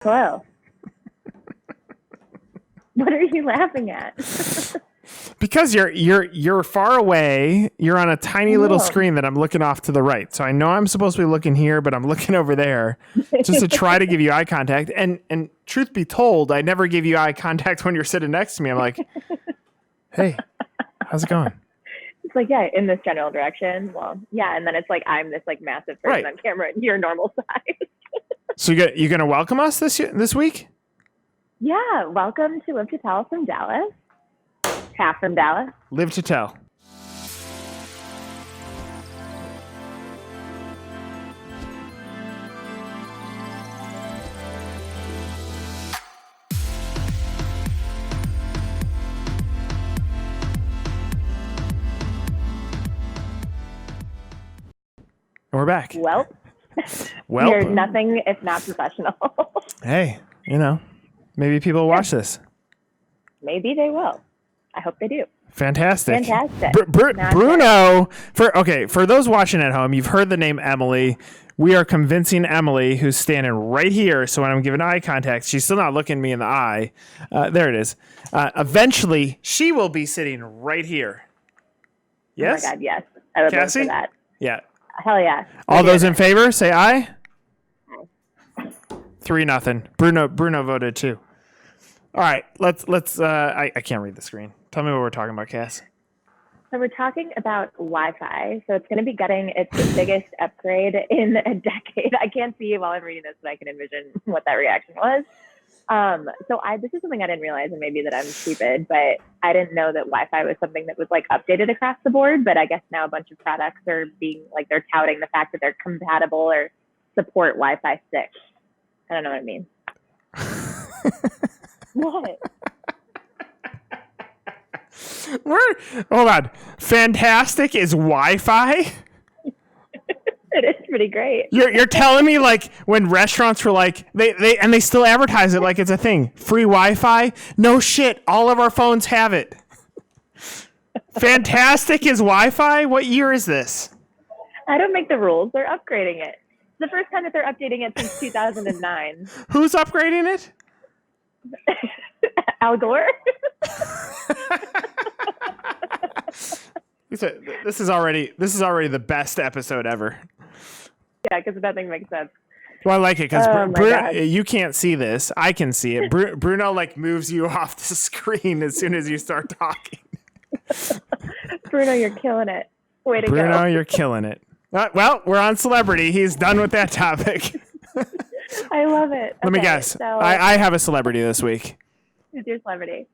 Hello. What are you laughing at? Because you're far away. You're on a tiny little screen that I'm looking off to the right. So I know I'm supposed to be looking here, but I'm looking over there just to try to give you eye contact. And truth be told, I never give you eye contact when you're sitting next to me. I'm like, hey, how's it going? It's like, yeah, in this general direction. Well, yeah, and then it's like I'm this like massive person on camera and you're normal size. So you gonna welcome us this week? Yeah, welcome to Live to Tell from Dallas. Half from Dallas. Live to Tell. We're back. Well, you're nothing if not professional. Hey, maybe people will watch this. Maybe they will. I hope they do. Fantastic. Bruno, for those watching at home, you've heard the name Emily. We are convincing Emily, who's standing right here. So when I'm giving eye contact, she's still not looking me in the eye. There it is. Eventually, she will be sitting right here. Yes? Oh my God, yes. I would love for that. Yeah. Hell yeah. All those in favor, say aye. 3-0. Bruno voted too. All right, let's. I can't read the screen. Tell me what we're talking about, Cass. So we're talking about Wi-Fi. So it's going to be getting its biggest upgrade in a decade. I can't see you while I'm reading this, but I can envision what that reaction was. This is something I didn't realize, and maybe that I'm stupid, but I didn't know that Wi-Fi was something that was like updated across the board. But I guess now a bunch of products are being like, they're touting the fact that they're compatible or support Wi-Fi 6. I don't know what I mean. What? Hold on. Fantastic is Wi-Fi? It is pretty great. You're telling me like when restaurants were like they still advertise it like it's a thing. Free Wi-Fi? No shit. All of our phones have it. Fantastic is Wi-Fi? What year is this? I don't make the rules. They're upgrading it. It's the first time that they're updating it since 2009. Who's upgrading it? Al Gore. This is already the best episode ever. Yeah, because nothing makes sense. Well, I like it because you can't see this. I can see it. Bruno like moves you off the screen as soon as you start talking. Bruno, you're killing it. Way to go. Bruno, you're killing it. Well, we're on celebrity. He's done with that topic. I love it. Let me guess. So, I have a celebrity this week. Who's your celebrity?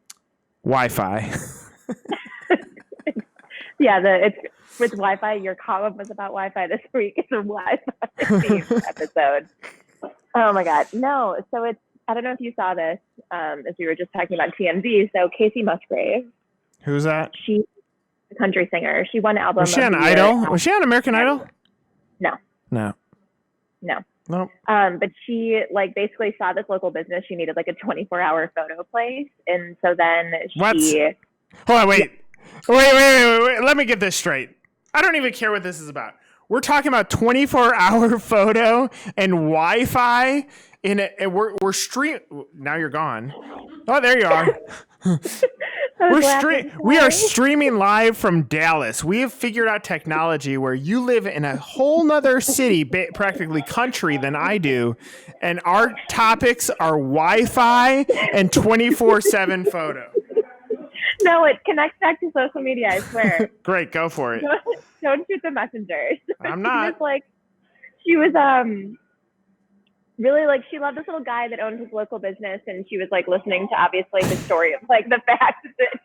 Wi-Fi. Yeah, it's with Wi-Fi. Your column was about Wi-Fi this week. It's a Wi-Fi themed episode. Oh my God, no! So I don't know if you saw this as we were just talking about TMZ. So Casey Musgrave. Who's that? She's a country singer. She won album. Was she on Idol? Was she on American Idol? No. Nope. But she basically saw this local business. She needed like a 24-hour photo place, and so then she. Hold on, wait. Wait. Let me get this straight. I don't even care what this is about. We're talking about 24-hour photo and Wi-Fi in it, and we're stream. Now you're gone. Oh, there you are. We are streaming live from Dallas. We have figured out technology where you live in a whole nother city, practically country than I do, and our topics are Wi-Fi and 24/7 photo. No, it connects back to social media, I swear. Great, go for it. Don't shoot the messengers. I'm not. She was really she loved this little guy that owned his local business, and she was listening to obviously the story of the fact that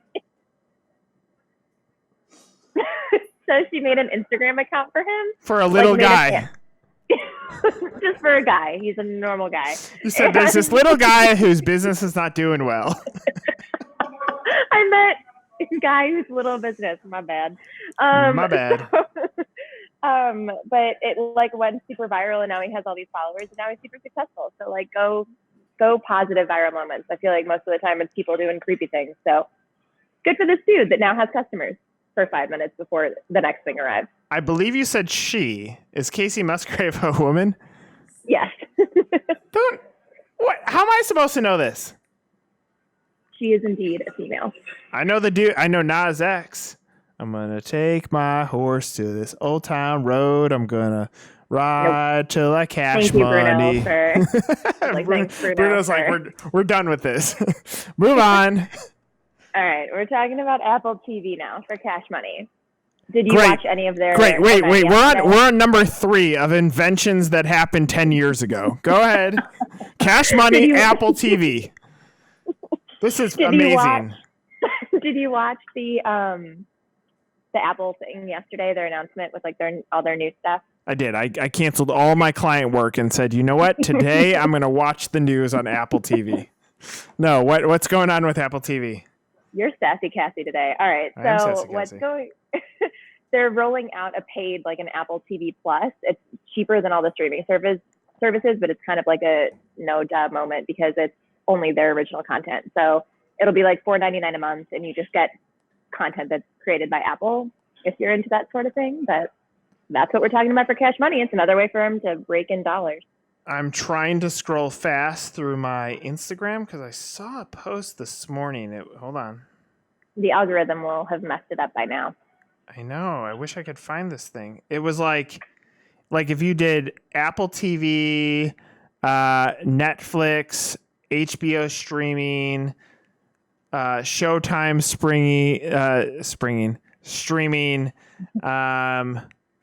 so she made an Instagram account for him. For a little guy. Just for a guy. He's a normal guy. You said there's this little guy whose business is not doing well. I meant a guy whose little business. My bad. My bad. But it went super viral, and now he has all these followers, and now he's super successful. So go positive viral moments. I feel like most of the time it's people doing creepy things. So good for this dude that now has customers for 5 minutes before the next thing arrives. I believe you said she. Is Casey Musgrave a woman? Yes. What? How am I supposed to know this? She is indeed a female. I know the dude. I know Nas X. I'm gonna take my horse to this old town road. I'm gonna ride till I cash Thank you, money. Bruno, for thanks, Bruno. Bruno's for... like, we're done with this. Move on. All right, we're talking about Apple TV now for cash money. Did you Great. watch any of their? Great. Wait. yesterday? We're on number 3 of inventions that happened 10 years ago. Go ahead. Cash money, Apple TV. This is amazing. Did you watch the Apple thing yesterday? Their announcement with like all their new stuff. I did. I canceled all my client work and said, you know what? Today I'm going to watch the news on Apple TV. No, what's going on with Apple TV? You're sassy Cassie today. All right. So what's going? They're rolling out a paid like an Apple TV Plus. It's cheaper than all the streaming services, but it's kind of like a no duh moment because it's only their original content. So it'll be like $4.99 a month, and you just get content that's created by Apple if you're into that sort of thing. But that's what we're talking about for cash money. It's another way for them to rake in dollars. I'm trying to scroll fast through my Instagram because I saw a post this morning. Hold on. The algorithm will have messed it up by now. I know. I wish I could find this thing. It was like if you did Apple TV, Netflix, HBO streaming, Showtime streaming,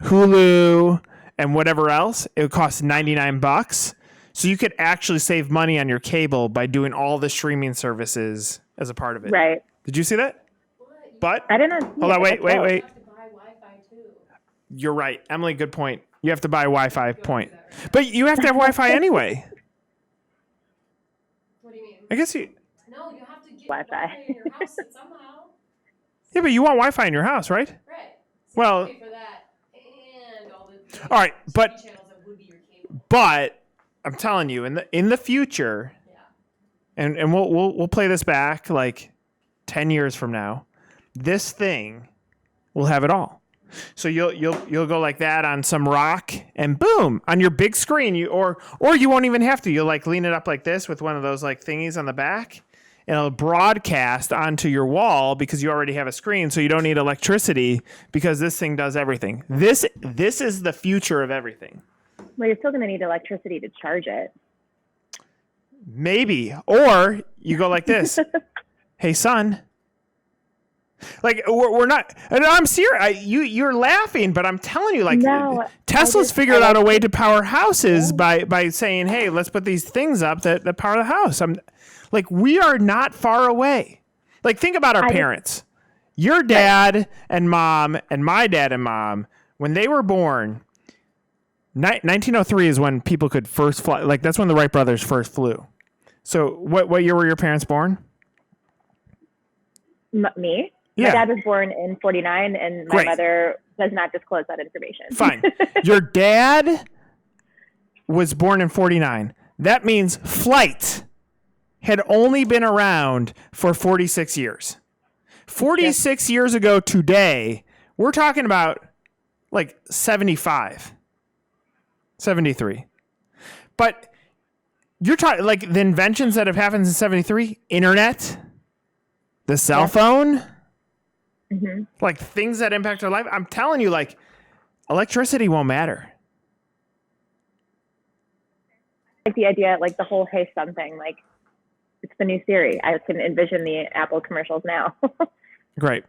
Hulu, and whatever else, it would cost $99. So you could actually save money on your cable by doing all the streaming services as a part of it. Right. Did you see that? But I didn't know. Hold on, wait. You have to buy Wi-Fi too. You're right, Emily. Good point. You have to buy Wi-Fi. Point. But you have to have Wi-Fi anyway. What do you mean? I guess you. No, you have to get Wi-Fi in your house somehow. Yeah, but you want Wi-Fi in your house, right? Right. So Well. you pay for that and all the All right, but channels that would be your cable. but I'm telling you, in the future, Yeah. and we'll play this back like 10 years from now. This thing will have it all. So you'll go like that on some rock, and boom, on your big screen. Or you won't even have to. You'll like lean it up like this with one of those like thingies on the back, and it'll broadcast onto your wall because you already have a screen. So you don't need electricity because this thing does everything. This is the future of everything. Well, you're still going to need electricity to charge it. Maybe. Or you go like this. Hey, son. Like we're not, and I'm serious. You're laughing, but I'm telling you, like Tesla's figured out a way to power houses by saying, "Hey, let's put these things up that power the house." I'm like, we are not far away. Like, think about our parents. Your dad and mom, and my dad and mom, when they were born, 1903 is when people could first fly. Like, that's when the Wright brothers first flew. So, what year were your parents born? Me? Yeah. My dad was born in 49, and my mother does not disclose that information. Fine. Your dad was born in 49. That means flight had only been around for 46 years. 46 years ago today, we're talking about like 75, 73. But you're talking like the inventions that have happened in 73, internet, the cell phone, like things that impact our life. I'm telling you, like, electricity won't matter. Like the idea, like the whole "Hey Son" thing, like it's the new Siri. I can envision the Apple commercials now. Great.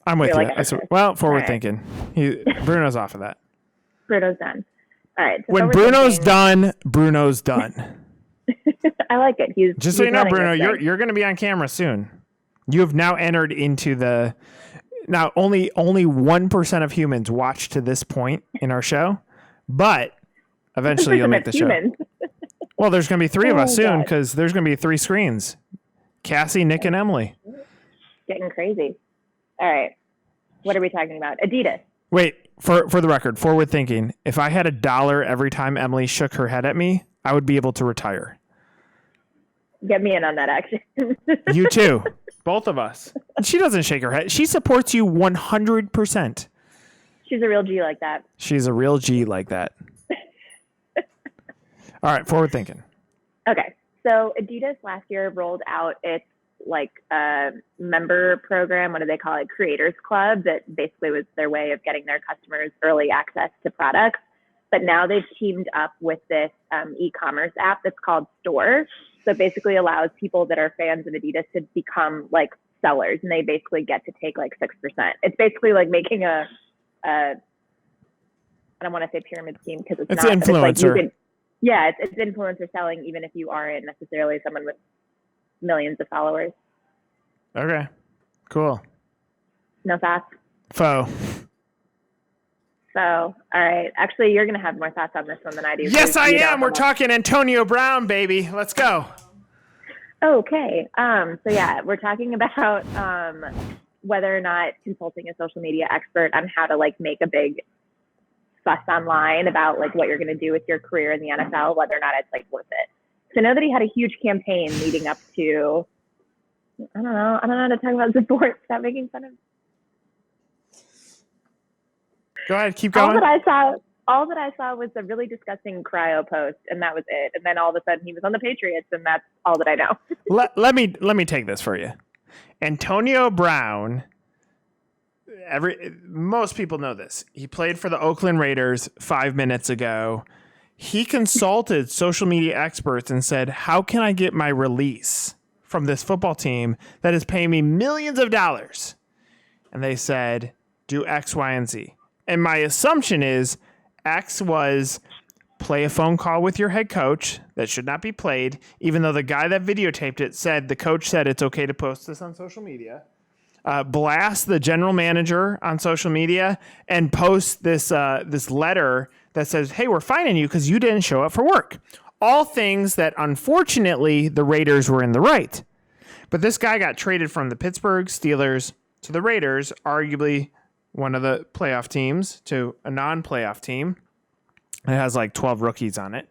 I'm with you. Like, forward thinking. Bruno's off of that. Bruno's done. All right. So when Bruno's done, Bruno's done. I like it. Just so you know, Bruno, you're going to be on camera soon. You have now entered into the. Now, only 1% of humans watch to this point in our show, but eventually you'll make the show. Well, there's going to be 3 of us soon because there's going to be 3 screens. Cassie, Nick, and Emily. Getting crazy. All right. What are we talking about? Adidas. Wait, for the record, forward thinking. If I had $1 every time Emily shook her head at me, I would be able to retire. Get me in on that action. You too. Both of us. She doesn't shake her head. She supports you 100%. She's a real G like that. She's a real G like that. All right, forward thinking. Okay. So Adidas last year rolled out its like member program. What do they call it? Creators Club. That basically was their way of getting their customers early access to products. But now they've teamed up with this e-commerce app that's called Store. So it basically allows people that are fans of Adidas to become like sellers, and they basically get to take like 6%. It's basically like making I don't want to say pyramid scheme because it's not. Influencer. It's like it's influencer selling, even if you aren't necessarily someone with millions of followers. Okay, cool. No thoughts? Faux. So, all right. Actually, you're going to have more thoughts on this one than I do. Yes, I am. We're talking Antonio Brown, baby. Let's go. Okay. So yeah, we're talking about whether or not consulting a social media expert on how to like make a big fuss online about like what you're going to do with your career in the NFL, whether or not it's like worth it. So I know that he had a huge campaign leading up to, I don't know how to talk about sports. Stop making fun of. Go ahead, keep going. All that I saw was a really disgusting cryo post, and that was it. And then all of a sudden, he was on the Patriots, and that's all that I know. let me take this for you. Antonio Brown. Most people know this. He played for the Oakland Raiders 5 minutes ago. He consulted social media experts and said, "How can I get my release from this football team that is paying me millions of dollars?" And they said, "Do X, Y, and Z." And my assumption is X was play a phone call with your head coach that should not be played, even though the guy that videotaped it said the coach said it's okay to post this on social media. Blast the general manager on social media and post this letter that says, "Hey, we're fining you because you didn't show up for work." All things that unfortunately the Raiders were in the right. But this guy got traded from the Pittsburgh Steelers to the Raiders, arguably one of the playoff teams, to a non-playoff team. It has like 12 rookies on it,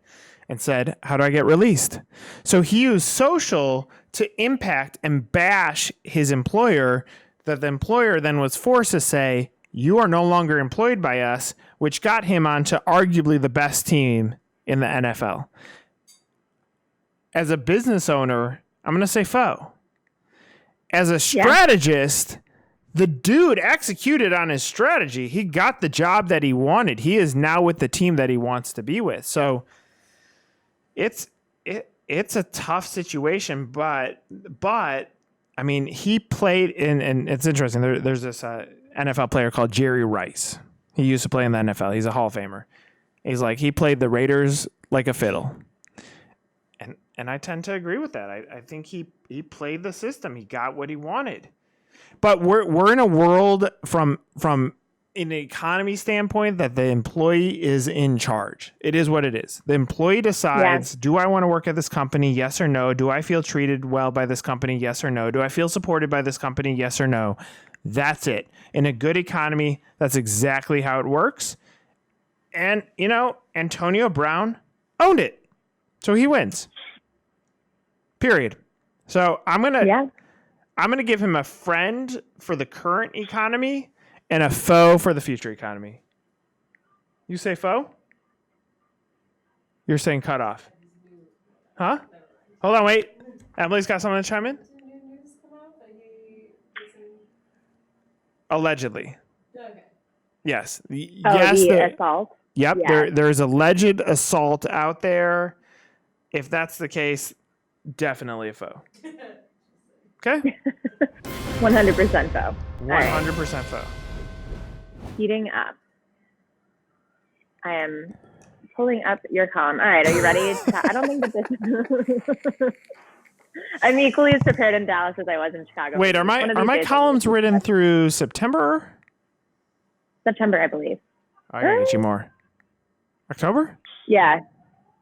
and said, "How do I get released?" So he used social to impact and bash his employer, that the employer then was forced to say, "You are no longer employed by us," which got him onto arguably the best team in the NFL. As a business owner, I'm going to say faux. As a strategist, the dude executed on his strategy. He got the job that he wanted. He is now with the team that he wants to be with. So it's a tough situation, but I mean, he played in, and it's interesting. There's this NFL player called Jerry Rice. He used to play in the NFL. He's a Hall of Famer. He's like, he played the Raiders like a fiddle. And I tend to agree with that. I think he played the system. He got what he wanted. But we're in a world from an economy standpoint that the employee is in charge. It is what it is. The employee decides, do I want to work at this company? Yes or no. Do I feel treated well by this company? Yes or no. Do I feel supported by this company? Yes or no. That's it. In a good economy, that's exactly how it works. And, Antonio Brown owned it. So he wins. Period. So I'm going to give him a friend for the current economy and a foe for the future economy. You say foe? You're saying cut off. Huh? Hold on, wait. Emily's got something to chime in? Allegedly. Okay. Yes. The assault? Yep. Yeah. There's alleged assault out there. If that's the case, definitely a foe. Okay? 100% foe. 100% foe. Heating up. I am pulling up your column. All right, are you ready? I don't think that this I'm equally as prepared in Dallas as I was in Chicago. Wait, are my columns written through September? September, I believe. I gotta get you more. October? Yeah.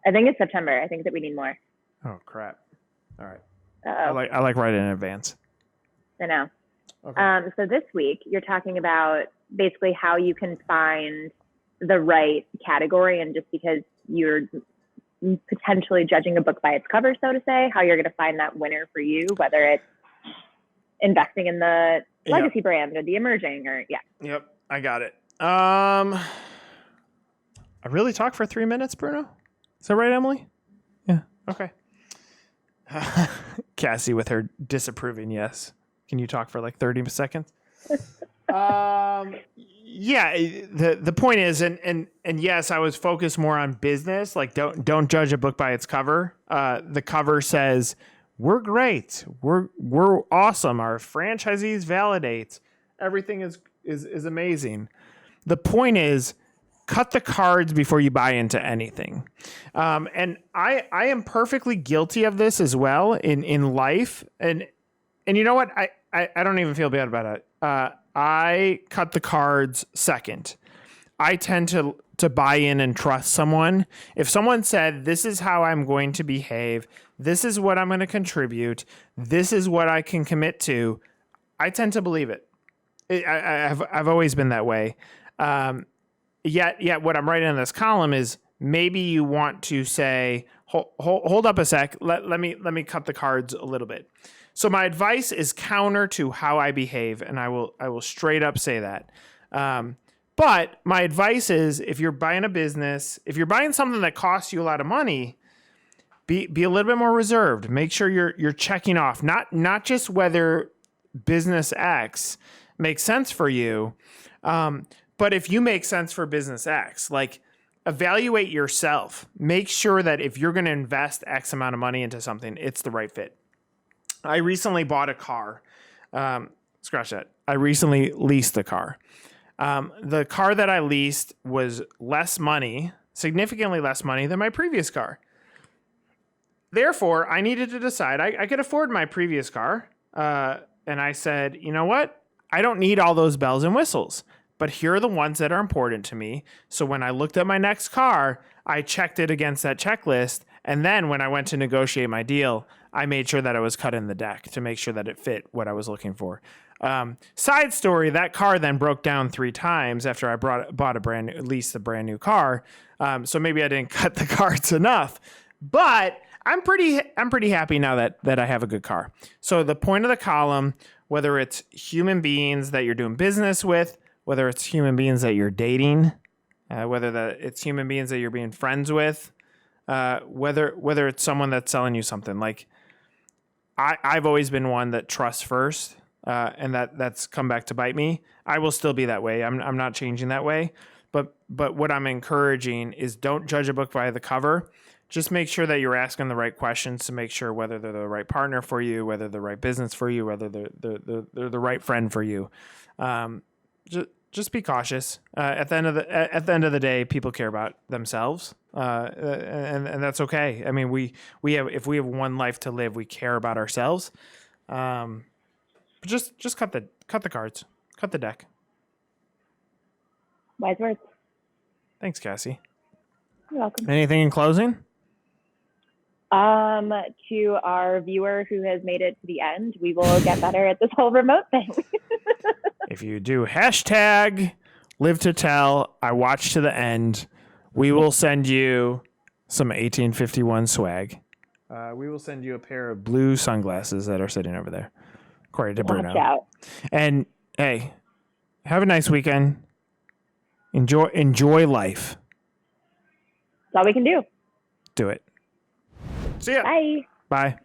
I think it's September. I think that we need more. Oh crap. All right. Uh-oh. I like writing in advance. I know. Okay. So this week you're talking about basically how you can find the right category, and just because you're potentially judging a book by its cover, so to say, how you're going to find that winner for you, whether it's investing in the legacy brand or the emerging or Yep, I got it. I really talked for 3 minutes, Bruno. Is that right, Emily? Yeah. Okay. Cassie with her disapproving yes. Can you talk for like 30 seconds? Yeah, the point is, and yes, I was focused more on business. Like, don't judge a book by its cover. The cover says, "We're great. We're awesome. Our franchisees validate everything is amazing." The point is, cut the cards before you buy into anything. And I am perfectly guilty of this as well in life. And you know what? I don't even feel bad about it. I cut the cards second. I tend to buy in and trust someone. If someone said, this is how I'm going to behave, this is what I'm going to contribute, this is what I can commit to, I tend to believe it. I've always been that way. Yet what I'm writing in this column is maybe you want to say, hold up a sec. Let me cut the cards a little bit. So my advice is counter to how I behave, and I will straight up say that. But my advice is, if you're buying a business, if you're buying something that costs you a lot of money, be a little bit more reserved. Make sure you're checking off not just whether business X makes sense for you, but if you make sense for business X, like evaluate yourself. Make sure that if you're going to invest X amount of money into something, it's the right fit. I recently bought a car. Scratch that. I recently leased a car. The car that I leased was less money, significantly less money than my previous car. Therefore, I needed to decide. I could afford my previous car. And I said, you know what? I don't need all those bells and whistles, but here are the ones that are important to me. So when I looked at my next car, I checked it against that checklist. And then when I went to negotiate my deal, I made sure that I was cut in the deck to make sure that it fit what I was looking for. Side story, that car then broke down 3 times after I leased a brand new car. So maybe I didn't cut the cards enough, but I'm pretty happy now that I have a good car. So the point of the column, whether it's human beings that you're doing business with, whether it's human beings that you're dating, whether it's human beings that you're being friends with, whether it's someone that's selling you something. Like I've always been one that trusts first, and that's come back to bite me. I will still be that way. I'm not changing that way. But what I'm encouraging is, don't judge a book by the cover. Just make sure that you're asking the right questions to make sure whether they're the right partner for you, whether they're the right business for you, whether they're the right friend for you. Just be cautious. At the end of the day, people care about themselves, and that's okay. I mean, if we have one life to live, we care about ourselves. But just cut the cards, cut the deck. Wise words. Thanks, Cassie. You're welcome. Anything in closing? To our viewer who has made it to the end, we will get better at this whole remote thing. If you do hashtag live to tell, I watch to the end, we will send you some 1851 swag. We will send you a pair of blue sunglasses that are sitting over there, according to Bruno. Watch out. And hey, have a nice weekend. Enjoy life. That's all we can do. Do it. See ya. Bye. Bye.